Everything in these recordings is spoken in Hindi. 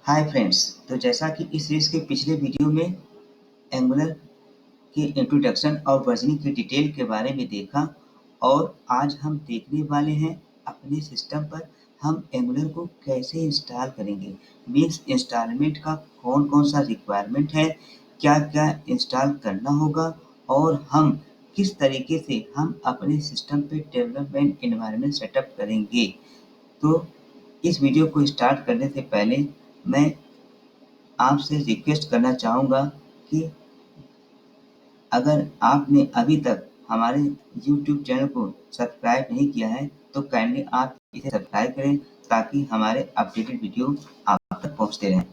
Hi friends. तो जैसा कि इस सीरीज के पिछले वीडियो में एंगुलर के इंट्रोडक्शन और वर्जनिंग की डिटेल के बारे में देखा और आज हम देखने वाले हैं अपने सिस्टम पर हम एंगुलर को कैसे इंस्टॉल करेंगे। मीन्स इंस्टॉलमेंट का कौन कौन सा रिक्वायरमेंट है, क्या क्या इंस्टॉल करना होगा और हम किस तरीके से हम अपने सिस्टम पे डेवलपमेंट एनवायरनमेंट सेटअप करेंगे। तो इस वीडियो को स्टार्ट करने से पहले मैं आपसे रिक्वेस्ट करना चाहूँगा कि अगर आपने अभी तक हमारे यूट्यूब चैनल को सब्सक्राइब नहीं किया है तो काइंडली आप इसे सब्सक्राइब करें ताकि हमारे अपडेटेड वीडियो आप तक पहुँचते रहें।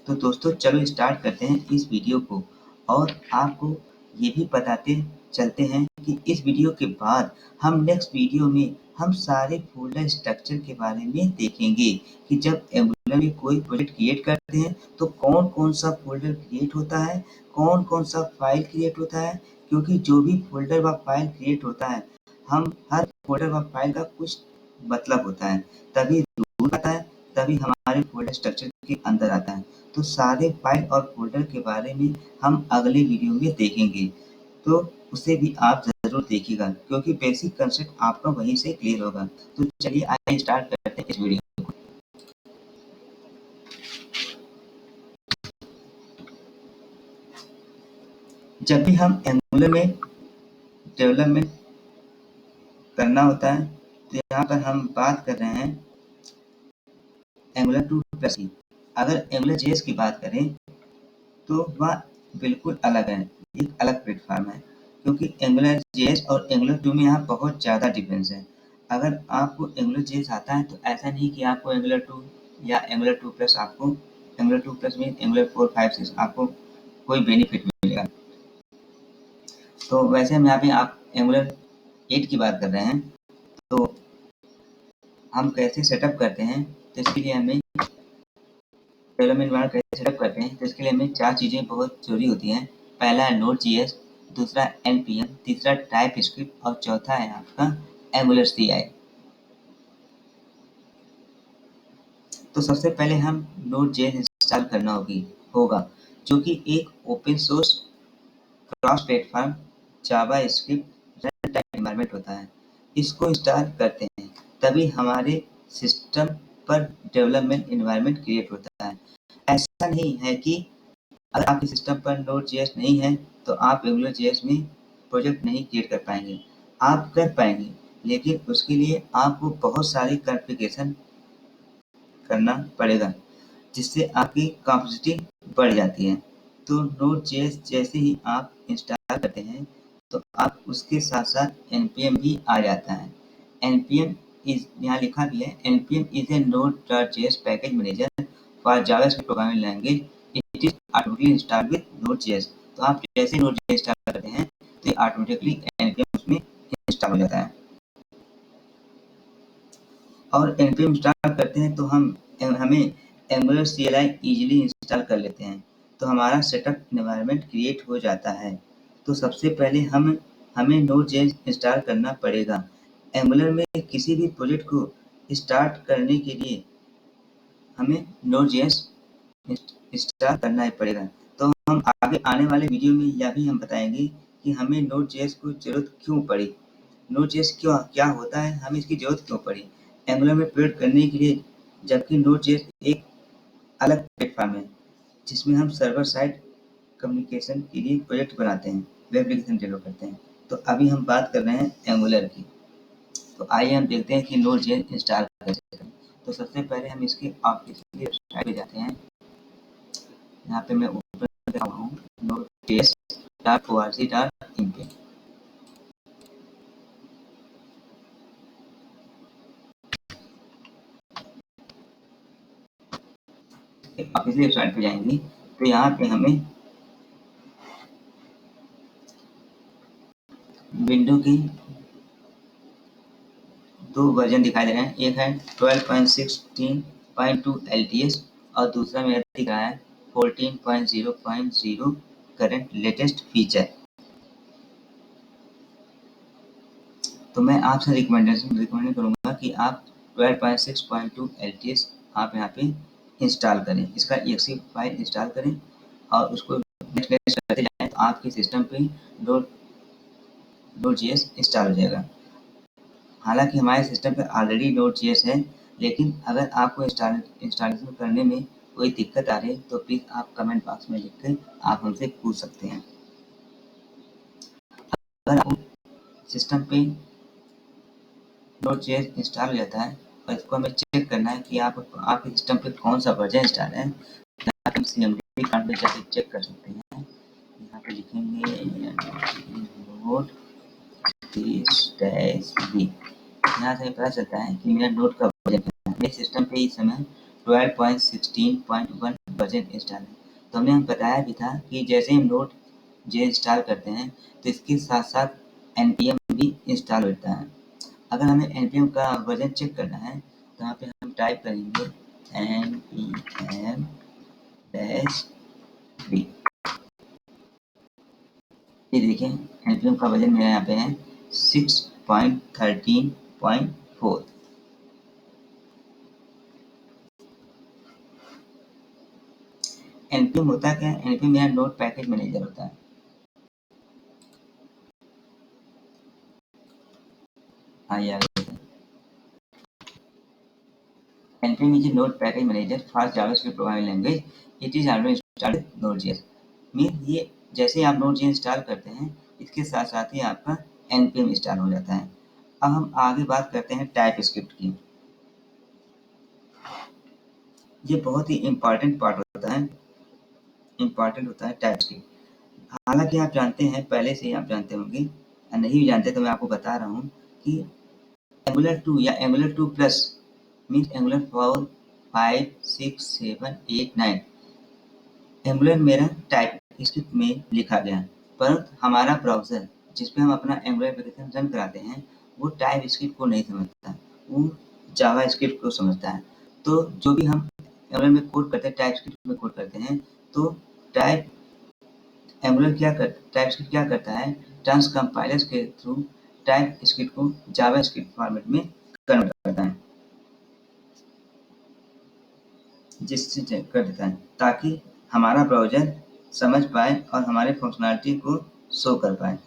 तो दोस्तों चलो स्टार्ट करते हैं इस वीडियो को और आपको ये भी बताते चलते हैं कि इस वीडियो के बाद हम नेक्स्ट वीडियो में हम सारे फ़ोल्डर स्ट्रक्चर के बारे में देखेंगे कि जब एंगुलर में कोई प्रोजेक्ट क्रिएट करते हैं तो कौन-कौन सा फ़ोल्डर क्रिएट होता है, कौन-कौन सा फ़ाइल क्रिएट होता है। क्योंकि जो भी फ़ोल्डर व फ़ाइल क्रिएट होता है, हम हर फ़ोल्डर व फ़ाइल का कुछ मतलब होता है, तभी रूल आता है, तभी हमारे फ़ोल्डर स्ट्रक्चर के अंदर आता है। तो सारे फ़ाइल और फ़ोल्डर के बारे में हम अगले वीडियो में देखेंगे, तो उसे भी आप ज़रूर देखिएगा क्योंकि बेसिक कंसेप्ट आपका वहीं से क्लियर होगा। तो चलिए आइए स्टार्ट करते हैं इस वीडियो को। जब भी हम एंगुलर में डेवलपमेंट करना होता है तो यहाँ पर हम बात कर रहे हैं एंगुलर 2+ की। अगर एंगुलर जेएस की बात करें तो वह बिल्कुल अलग है, एक अलग प्लेटफॉर्म है क्योंकि एंगुलर जेएस और एंगुलर 2 में यहाँ बहुत ज़्यादा डिफरेंस है। अगर आपको एंगुलर जेएस आता है तो ऐसा नहीं कि आपको एंगुलर 2 या एंगुलर 2+ आपको एंगुलर 2+ में एंगुलर 4, 5, 6 आपको कोई बेनिफिट मिलेगा। तो वैसे हम यहाँ पे आप एंगुलर 8 की बात कर रहे हैं तो हम कैसे सेटअप करते हैं, तो इसके लिए हमें डेवलपमेंट एनवायरनमेंट कैसे सेटअप करते हैं तो इसके लिए हमें 4 चीज़ें बहुत ज़रूरी होती हैं। पहला है नोड.js, दूसरा npm, तीसरा टाइपस्क्रिप्ट और चौथा है आपका एंगुलर CI। तो सबसे पहले हम नोड.js इंस्टॉल करना होगा जो कि एक open source cross platform JavaScript run time environment होता है। इसको इंस्टॉल करते हैं तभी हमारे सिस्टम पर डेवलपमेंट एनवायरनमेंट क्रिएट होता है। ऐसा नहीं है कि अगर आपके सिस्टम पर नोड.js नहीं है तो आप एंगुलर जेएस में प्रोजेक्ट नहीं क्रिएट कर पाएंगे। आप कर पाएंगे लेकिन उसके लिए आपको बहुत सारी कॉन्फ़िगरेशन करना पड़ेगा जिससे आपकी कैपेसिटी बढ़ जाती है। तो नोड.js जैसे ही आप इंस्टॉल करते हैं तो आप उसके साथ साथ npm भी आ जाता है। npm इज यहाँ लिखा भी है npm is a node.js package manager for JavaScript programming language. It is automatically install with Node.js. तो आप जैसे नोड.js इंस्टॉल करते हैं तो ये ऑटोमेटिकली npm उसमें इंस्टॉल हो जाता है। और npm इंस्टॉल करते हैं तो हमें एंगुलर CLI इजीली इंस्टॉल कर लेते हैं तो हमारा सेटअप एनवायरनमेंट क्रिएट हो जाता है। तो सबसे पहले हमें नोड.js इंस्टॉल करना पड़ेगा। एंगुलर में किसी भी प्रोजेक्ट को स्टार्ट करने के लिए हमें नोड.js इंस्टॉल करना ही पड़ेगा। तो हम आगे आने वाले वीडियो में यह भी हम बताएंगे कि हमें नोड.js को ज़रूरत क्यों पड़ी, नोड.js क्या होता है, हमें इसकी ज़रूरत क्यों पड़ी एंगुलर में प्रोजेक्ट करने के लिए, जबकि नोड.js एक अलग प्लेटफॉर्म है जिसमें हम सर्वर साइड कम्युनिकेशन के लिए प्रोजेक्ट बनाते हैं, वेब एप्लीकेशन डेवलप करते हैं। तो अभी हम बात कर रहे हैं एंगुलर की। तो आइए हम देखते हैं कि नोड.js इंस्टॉल कैसे करें। तो सबसे पहले हम इसके ऑफिशियल वेबसाइट पे जाते हैं। यहाँ पे मैं ऊपर लिखा हुआ हूँ node.js.org.in पे। ऑफिशियल वेबसाइट पे जाएंगे तो यहाँ पे हमें विंडो की 2 वर्जन दिखाई दे रहे हैं। एक है 12.16.2 LTS और दूसरा मेरा दिख रहा है 14.0.0 करंट लेटेस्ट फीचर। तो मैं आपसे रिकमेंड करूँगा कि आप 12.6.2 LTS आप यहाँ पे इंस्टॉल करें, इसका exe फाइल इंस्टॉल करें और उसको नेक्स्ट नेक्स्ट करते जाएँ तो आपके सिस्टम पे नोड.js इंस्टॉल हो जाएगा। हालाँकि हमारे सिस्टम पे ऑलरेडी नोड.js है, लेकिन अगर आपको इंस्टॉलेशन करने में कोई दिक्कत आ रही है तो प्लीज़ आप कमेंट बॉक्स में लिख के आप हमसे पूछ सकते हैं। अगर आपको सिस्टम पे नोड.js इंस्टॉल हो जाता है और इसको हमें चेक करना है कि आपके सिस्टम पे कौन सा वर्जन इंस्टॉल है, आप cmd कमांड में जाके चेक कर सकते हैं। यहाँ पे लिखेंगे node-v, यहाँ से पता चलता है कि मेरा नोड का वर्जन क्या है। मेरे सिस्टम पे इस समय 12.16.1 वर्जन इंस्टॉल है। तो हमने बताया भी था कि जैसे हम नोड.js इंस्टॉल करते हैं तो इसके साथ साथ npm भी इंस्टॉल होता है। अगर हमें npm का वर्जन चेक करना है तो यहाँ पे हम टाइप करेंगे npm-v। ये देखिए npm का वर्जन मेरा यहाँ पे है 6.13.4। npm होता क्या है? npm मेरा नोड पैकेज मैनेजर होता है। आइए आगे npm is a node package manager for JavaScript programming language. It is already installed Node.js. Mean ये जैसे आप Node.js इंस्टॉल करते हैं इसके साथ साथ ही आपका npm इंस्टॉल हो जाता है। अब हम आगे बात करते हैं टाइप स्क्रिप्ट की। ये बहुत ही इम्पॉर्टेंट पार्ट होता है, इम्पॉर्टेंट होता है टाइप स्क्रिप्ट। हालांकि आप जानते हैं, पहले से ही आप जानते होंगे, या नहीं भी जानते तो मैं आपको बता रहा हूँ कि एंगुलर 2 या angular 2 plus means angular 4, 5, 6, 7, 8, 9 angular मेरा टाइप स्क्रिप्ट में लिखा गया, परंतु हमारा ब्राउज़र जिस पे हम अपना एंगुलर एप्लीकेशन रन कराते हैं वो टाइप स्क्रिप्ट को नहीं समझता, वो जावा स्क्रिप्ट को समझता है। तो जो भी हम एंगुलर में कोड करते हैं, टाइप स्क्रिप्ट में कोड करते हैं, तो टाइप स्क्रिप्ट क्या करता है, ट्रांस कंपाइलर्स के थ्रू टाइप स्क्रिप्ट को जावा स्क्रिप्ट फॉर्मेट में कन्वर्ट करता है, जिससे चेक कर देता है ताकि हमारा ब्राउज़र समझ पाए और हमारे फंक्शनैलिटी को शो कर पाए।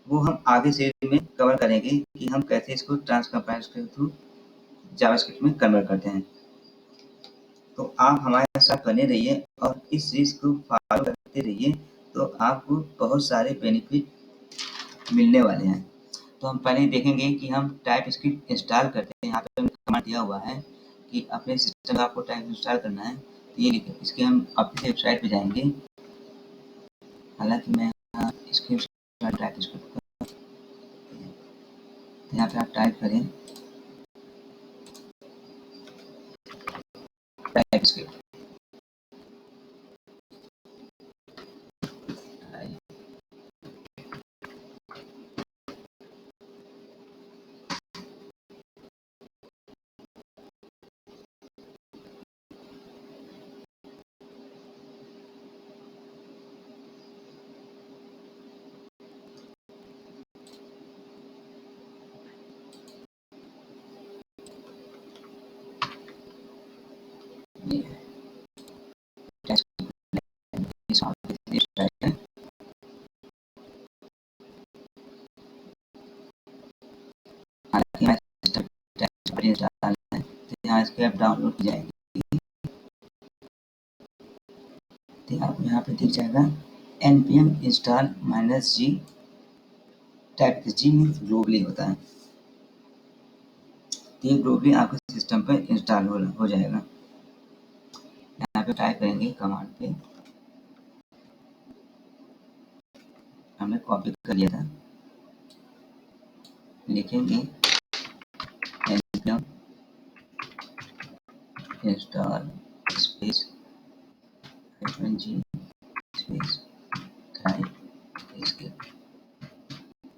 वो हम आगे सीरीज में कवर करेंगे कि हम कैसे इसको ट्रांस कंपाइलर्स के थ्रू जावास्क्रिप्ट में कन्वर्ट करते हैं। तो आप हमारे साथ बने रहिए और इस सीरीज को फॉलो करते रहिए, तो आपको बहुत सारे बेनिफिट मिलने वाले हैं। तो हम पहले देखेंगे कि हम टाइप स्क्रिप्ट इंस्टॉल करते हैं। यहाँ पे कमांड दिया हुआ है कि अपने सिस्टम में आपको टाइप इंस्टॉल करना है, तो ये लिखें। इसके हम अपनी वेबसाइट पे जाएंगे। हालांकि मैं इसके टाइप स्क्रिप्ट यहाँ पे आप टाइप करें टाइप स्क्रिप्ट, यहाँ इसके आप डाउनलोड की जाएगी, तो आप यहाँ पे दिख जाएगा npm install -g टाइप। जी मीन्स ग्लोबली होता है, तो ये ग्लोबली आपके सिस्टम पर इंस्टॉल हो जाएगा। यहाँ पे टाइप करेंगे कमांड पे, हमने कॉपी कर लिया था, लिखेंगे npm install space -g space type script.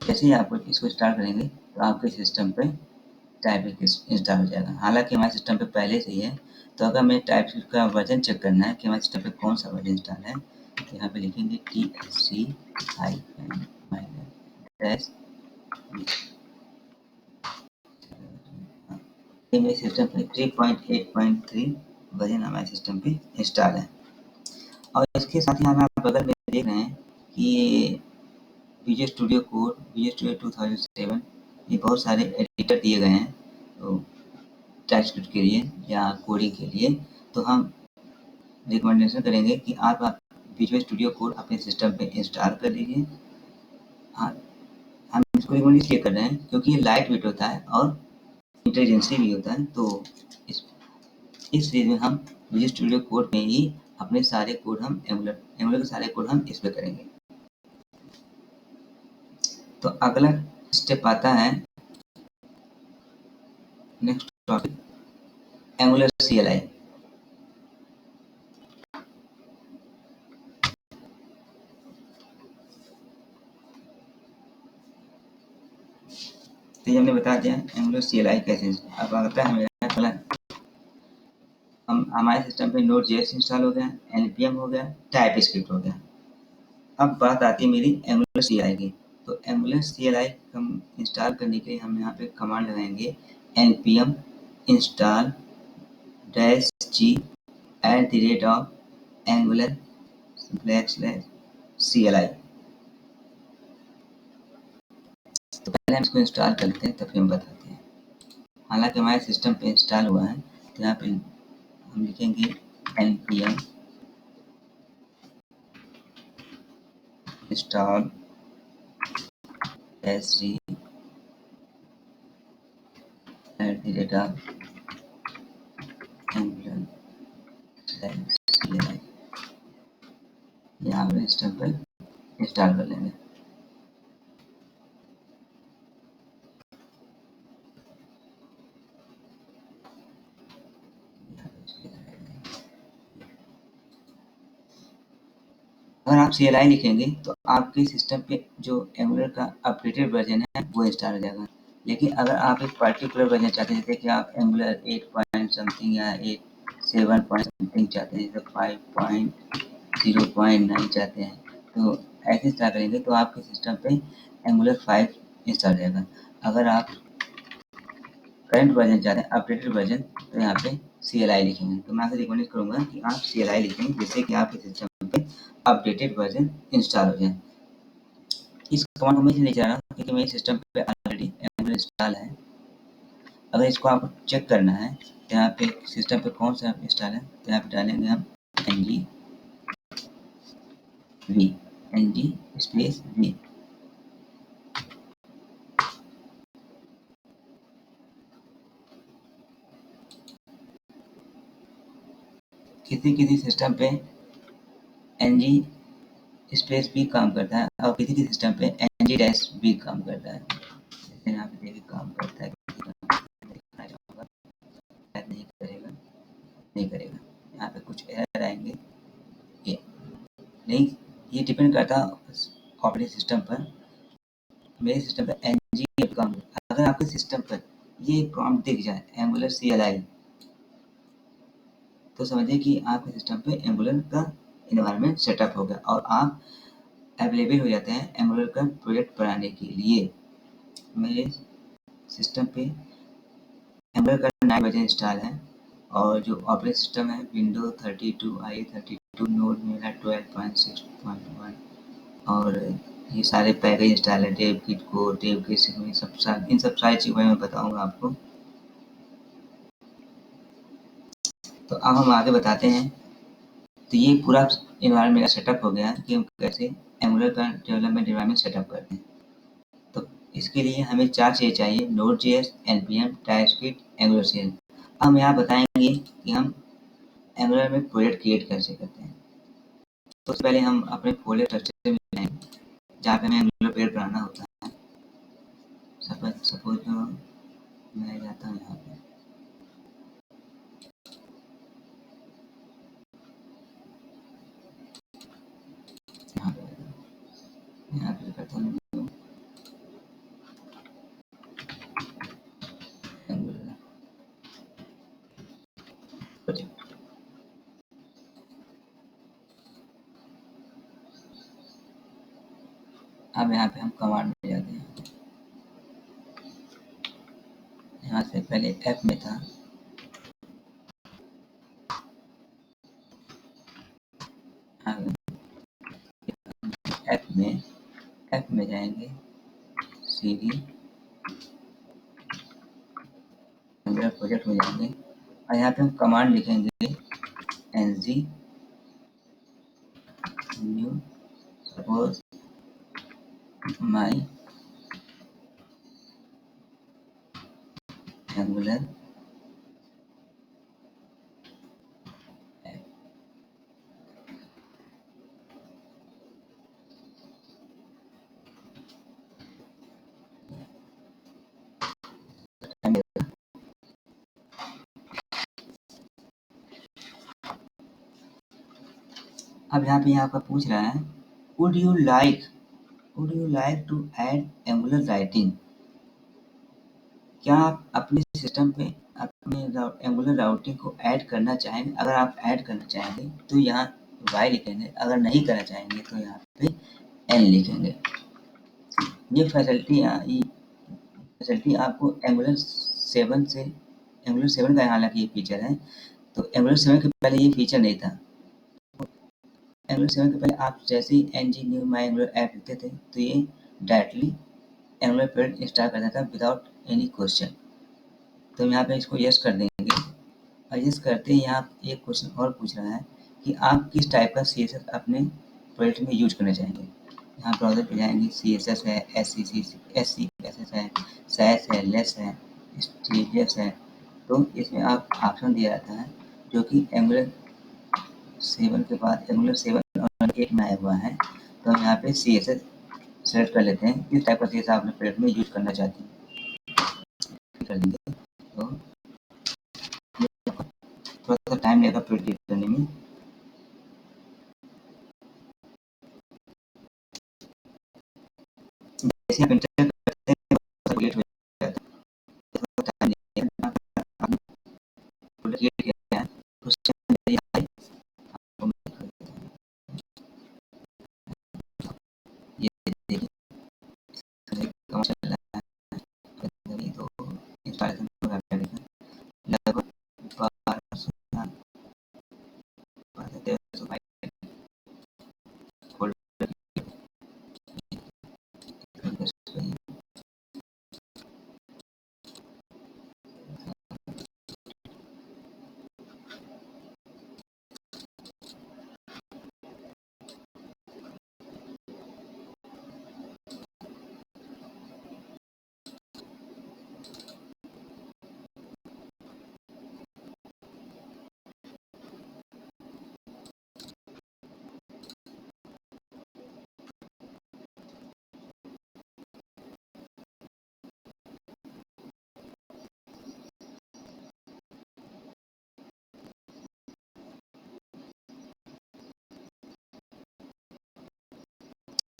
जैसे ही आप इसको स्टार्ट करेंगे तो आपके सिस्टम पे टाइप इंस्टॉल हो जाएगा। हालांकि हमारे सिस्टम पे पहले से ही है, तो अगर हमें टाइप स्क्रिप्ट का वर्जन चेक करना है कि हमारे सिस्टम पे कौन सा वर्जन इंस्टॉल है, तो यहाँ पे लिखेंगे TSC ये मेरे सिस्टम पे 3.8.3 वर्जन हमारे सिस्टम पे इंस्टॉल है। और इसके साथ ही हम आप बगल में देख रहे हैं कि ये visual studio code, visual studio 2007, ये बहुत सारे एडिटर दिए गए हैं तो टाइपस्क्रिप्ट के लिए या कोडिंग के लिए। तो हम रिकमेंडेशन करेंगे कि आप विजुअल स्टूडियो कोड अपने सिस्टम पे इंस्टॉल कर लीजिए। हाँ, हम इसको रिकमेंड इसलिए कर रहे हैं क्योंकि ये लाइट वेट होता है और इंटेलिजेंसी भी होता है। तो इस सीरीज में हम विजुअल स्टूडियो कोड में ही अपने सारे कोड हम एंगुलर के सारे कोड हम इस पे करेंगे। तो अगला स्टेप आता है नेक्स्ट टॉपिक, एंगुलर CLI। तो ये हमने बता दिया एंगुलर CLI कैसे। अब आता है मेरा पहला, हमारे सिस्टम पे Node.js इंस्टॉल हो गया, npm हो गया, टाइपस्क्रिप्ट हो गया। अब बात आती है मेरी एंगुलर CLI की। तो एंगुलर CLI हम इंस्टॉल करने के लिए हम यहाँ पे कमांड लगाएंगे npm install -g @angular/CLI। तो पहले हम इसको इंस्टॉल कर लेते हैं तब फिर हम बताते हैं। हालांकि हमारे सिस्टम पे इंस्टॉल हुआ है तो यहाँ पे हम लिखेंगे npm install -g @angular/CLI। यहाँ पे सिस्टम पर इंस्टॉल कर लेंगे। अगर आप CLI लिखेंगे तो आपके सिस्टम पे जो एंगुलर का अपडेटेड वर्जन है वो इंस्टॉल हो जाएगा। लेकिन अगर आप एक पर्टिकुलर वर्जन चाहते हैं, जैसे कि आप एंगुलर 8 पॉइंट समथिंग या 8 7 पॉइंट समथिंग चाहते हैं, जैसे 5.0.9 चाहते हैं, तो ऐसे इंस्टॉल करेंगे तो आपके सिस्टम पे एंगुलर 5 इंस्टॉल हो जाएगा। अगर आप करंट वर्जन चाहते हैं, अपडेटेड वर्जन, तो यहाँ पे CLI लिखेंगे। तो मैं आपसे रिकमेंड करूँगा कि आप CLI लिखें जिससे कि आपके सिस्टम पे अपडेटेड वर्जन इंस्टॉल हो जाए। इस कमांड को मैं इसलिए नहीं चला रहा हूँ क्योंकि मेरे सिस्टम पे ऑलरेडी एंगुलर इंस्टॉल है। अगर इसको आपको चेक करना है तो यहाँ पे सिस्टम पे कौन सा इंस्टॉल है, तो यहाँ पे डालेंगे हम ng स्पेस v। किसी किसी सिस्टम पे ng स्पेस भी काम करता है और किसी किसी सिस्टम पे ng- भी काम करता है। जैसे यहाँ पे देखिए काम करता है, नहीं करेगा, नहीं करेगा, यहाँ पे कुछ एरर आएंगे। ये नहीं, ये डिपेंड करता है ऑपरेटिंग सिस्टम पर। मेरे सिस्टम पे ng काम, अगर आपके सिस्टम पर ये प्रॉम्प्ट दिख जाए एंगुलर CLI, तो समझिए कि आपके सिस्टम पे एंगुलर का इन्वायरमेंट सेटअप हो गया और आप अवेलेबल हो जाते हैं एंगुलर का प्रोजेक्ट बनाने के लिए। मेरे सिस्टम पे एंगुलर का 9 वर्जन इंस्टॉल है और जो ऑपरेटिंग सिस्टम है विंडो 32, IE32, नोड मेरा 12.6.1 और ये सारे पैकेज इंस्टॉल है, डेव किट को, डेव किट में सब इन सब सारी चीज़ें मैं बताऊंगा आपको। तो अब हम आगे बताते हैं। तो ये पूरा इन्वायरमेंट मेरा सेटअप हो गया कि हम कैसे एंगुलर का डेवलपमेंट इन्वायरमेंट सेटअप करते हैं। तो इसके लिए हमें 4 चीज़ें चाहिए, Node.js, npm, TypeScript, angular CLI। हम यहाँ बताएंगे कि हम एंगुलर में प्रोजेक्ट क्रिएट कैसे करते हैं। तो उससे पहले हम अपने फोल्डर स्ट्रक्चर में जाएंगे जहाँ पे हमें एंगुलर प्रोजेक्ट बनाना होता है। सपोज मैं जाता हूँ यहाँ पे, यहाँ पे करता हूँ एंगुलर प्रोजेक्ट। अब यहाँ पे हम कमांड में जाते हैं। यहाँ से पहले ऐप में था, आगे ऐप में जाएंगे, सीडी एंगुलर प्रोजेक्ट में जाएंगे और यहाँ पे हम कमांड लिखेंगे NG new suppose my angular अब यहाँ पे आपका पूछ रहा है would you like to add angular routing. क्या आप अपने सिस्टम पे अपने एंगुलर राउटिंग को ऐड करना चाहेंगे? अगर आप ऐड करना चाहेंगे तो यहाँ वाई लिखेंगे, अगर नहीं करना चाहेंगे तो यहाँ पे एन लिखेंगे। ये फैसिलिटी आपको एंगुलर 7 का हालांकि ये फीचर है, तो एंगुलर 7 के पहले ये फीचर नहीं था। एंगुलर 7 के पहले आप जैसे ही NG knew my angular app लिखते थे तो ये डायरेक्टली एंगुलर पेड इंस्टॉल कर देता था विदाउट एनी क्वेश्चन। तो यहाँ पे इसको यस कर देंगे और यस करते ही यहाँ एक क्वेश्चन और पूछ रहा है कि आप किस टाइप का सीएसएस अपने प्रोजेक्ट में यूज करना चाहेंगे। यहाँ ब्राउज़र पे जाएंगे, सीएसएस है, एससीएसएस है, सैस है, लेस है, स्टीलियस है। तो इसमें आप ऑप्शन दिया जाता है जो कि एंगुलर 7 के बाद एंगुलर 7 और 8 में आया हुआ है। तो हम यहाँ पे सीएसएस सेलेक्ट कर लेते हैं, किस टाइप का सीएसएस आप अपने प्रोजेक्ट में यूज करना चाहते हैं कर लेंगे। तो थोड़ा सा टाइम लगेगा प्रोजेक्ट करने में। जैसे आप इंटर करते हैं प्रोजेक्ट हो जाता है, थोड़ा टाइम लगेगा। आपने प्रोजेक्ट किया है उससे ये देखिए काम चल रहा है, अभी तो इंस्टॉलेशन हो रहा है लगभग 1200 1300 फाइल फोल्डर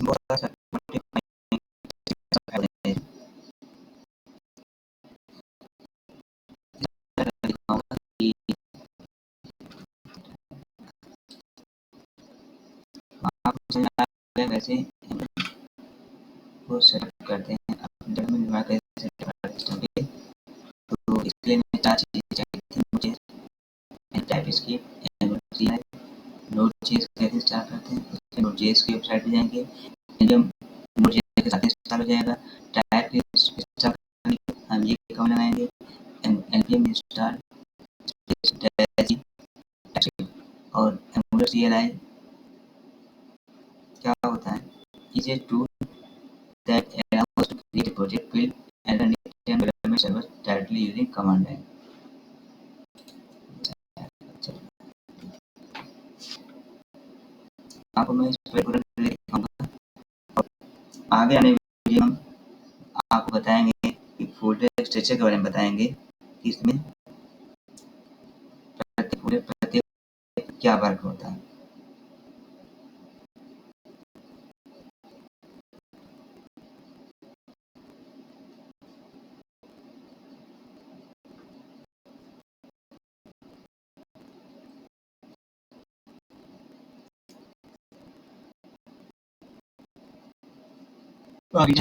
बहुत सारा दिखाऊंगा कि आप समझ आ गए वैसे को सेलेक्ट करते हैं अपने में निर्माण कैसे सेलेक्ट करते सिस्टम पे। तो इसके लिए मैं 4 चीज़ें चाहिए थी मुझे, टाइपस्क्रिप्ट, नोड.जेएस कैसे इंस्टॉल करते हैं, उसके नोड.जेएस की वेबसाइट पे जाएंगे, एनपीएम नोड.जेएस के साथ इंस्टॉल हो जाएगा। टाइप इंस्टॉल करने के लिए हम ये कमांड लगाएंगे npm install और एंगुलर CLI क्या होता है, is a tool that allows us to create a project, build and run it and development servers directly using command line। आपको मैं इस पर पूरा दिखाऊंगा। आगे आने वीडियो हम आपको बताएंगे कि फोल्डर स्ट्रक्चर के बारे में बताएंगे कि इसमें प्रत्येक क्या वर्क होता है। तो आगे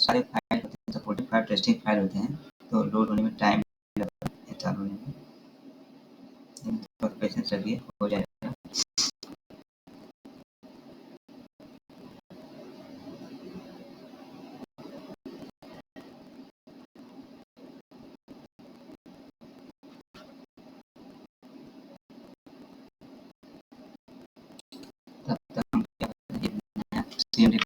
सारे फाइल होते हैं, सपोर्टेड फाइल, टेस्टिंग फाइल होते हैं, तो लोड होने में टाइम लगता है, इंस्टॉल होने में। लेकिन थोड़ा पेशेंस रखिए, हो जाएगा। तब तक हम क्या करते हैं, नया CMD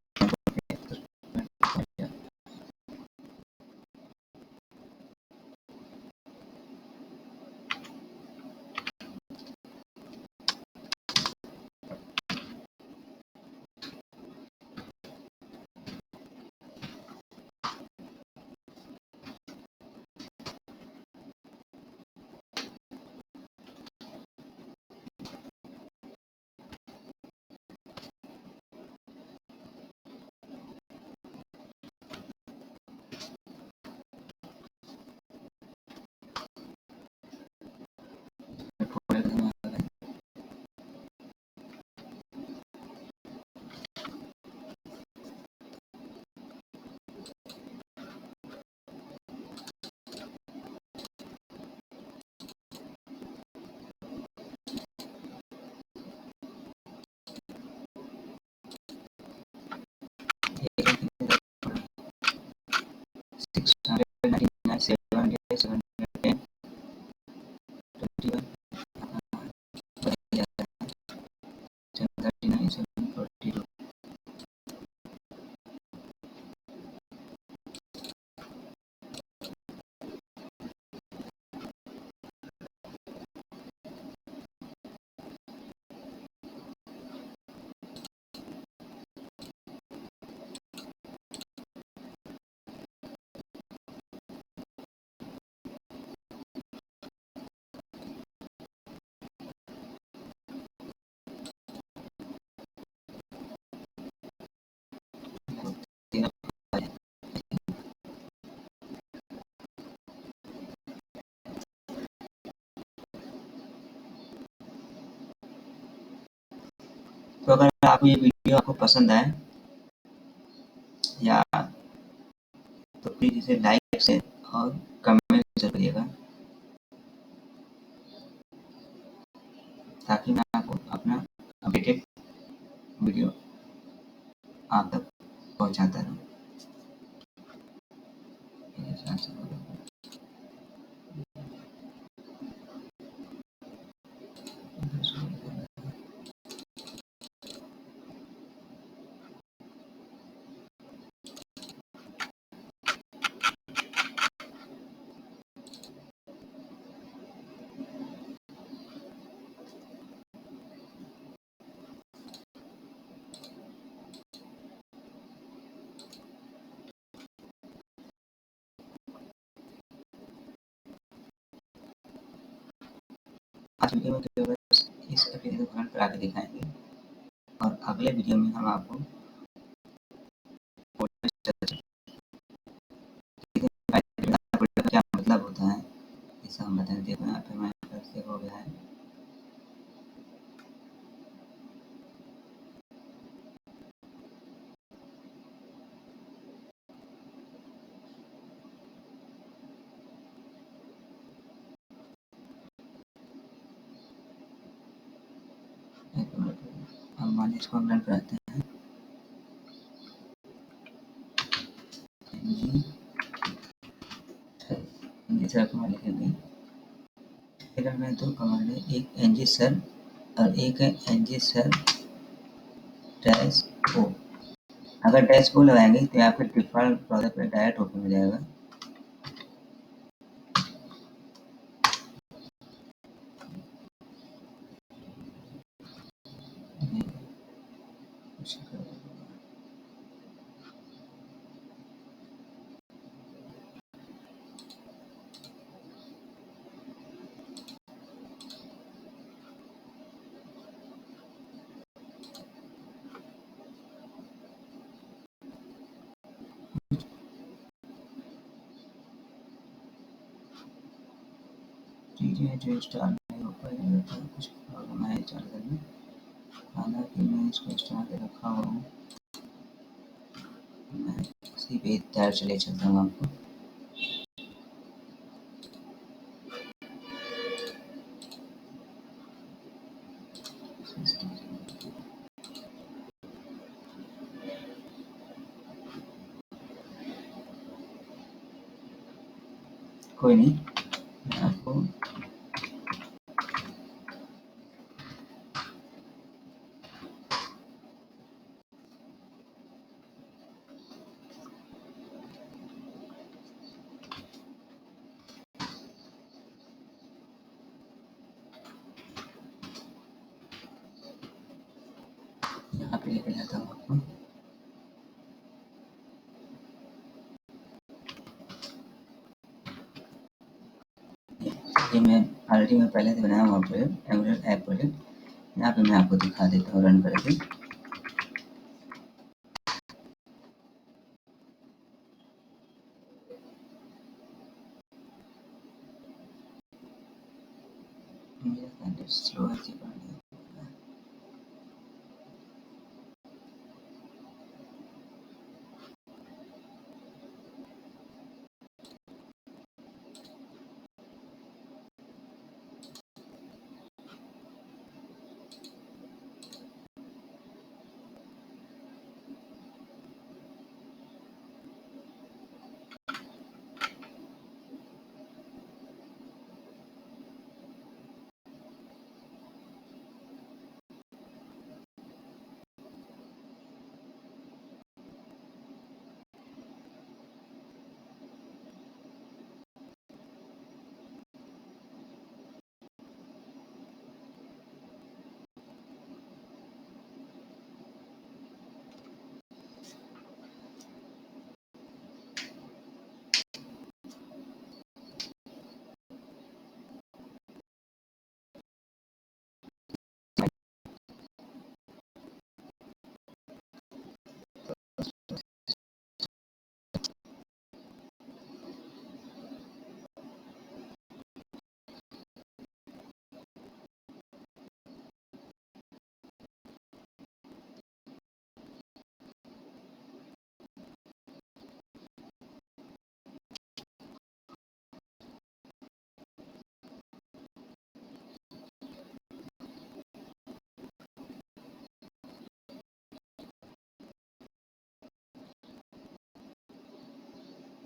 थोड़े दिन में आ गए। एक एक दिन 699, 700, 710, 21, बढ़ जाता है, 739, 742। तीनों आ जाए। तो अगर आपको ये वीडियो आपको पसंद आए या तो प्लीज़ इसे लाइक से और कमेंट ज़रूर करिएगा, ताकि मैं आपको अपना अपडेटेड वीडियो आप तक पहुँचाता रहूँ। मेरे हिसाब से हो गया। आज वीडियो में केवल इस एप्लीकेशन को रन करा के दिखाएँगे और अगले वीडियो में हम आपको क्या मतलब होता है, ये सब हम बताएँगे। देखो यहाँ पे हमारे पास ये हो गया है। एक मिनट, हम मान इसको हम रन कराते हैं। एनजी एनजी सर को लिखेंगे। फिर में 2 कमांड है, एक एनजी सर और एक है एनजी सर डैश ओ। अगर डैश ओ लगाएँगे तो आपके डिफ़ॉल्ट ब्राउज़र पे डायरेक्ट ओपन हो जाएगा। कुछ चीज़ें जो इंस्टॉल नहीं हो पाई हैं, तो कुछ प्रॉब्लम है इंस्टॉल करने। हालाँकि मैं इसको इंस्टॉल कर रखा हुआ हूँ। मैं इसी पे टायर से ले चलता हूँ आपको। कोई नहीं, मैं आपको यहाँ पे लेके जाता हूँ आपको। ये मैं ऑलरेडी पहले से बनाया हुआ प्रोजेक्ट, एंगुलर ऐप प्रोजेक्ट। यहाँ पे मैं आपको दिखा देता हूँ रन करके। मेरा नेट स्लो है जी,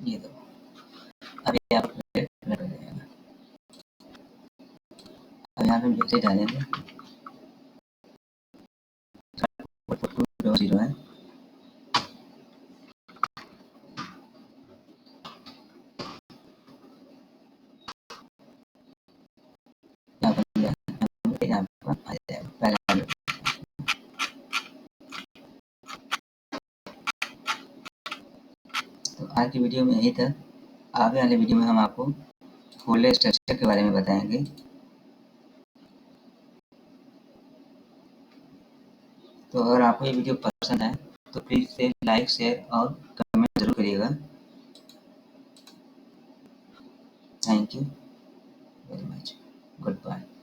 ये दो। अभी आप अब यहाँ पे मैसेज डालेंगे 0 है। तो आज की वीडियो में यही था। आगे वाले वीडियो में हम आपको फोल्डर स्ट्रक्चर के बारे में बताएंगे। तो अगर आपको ये वीडियो पसंद आए तो प्लीज़ से लाइक, शेयर और कमेंट ज़रूर करिएगा। Thank you very much. Good bye.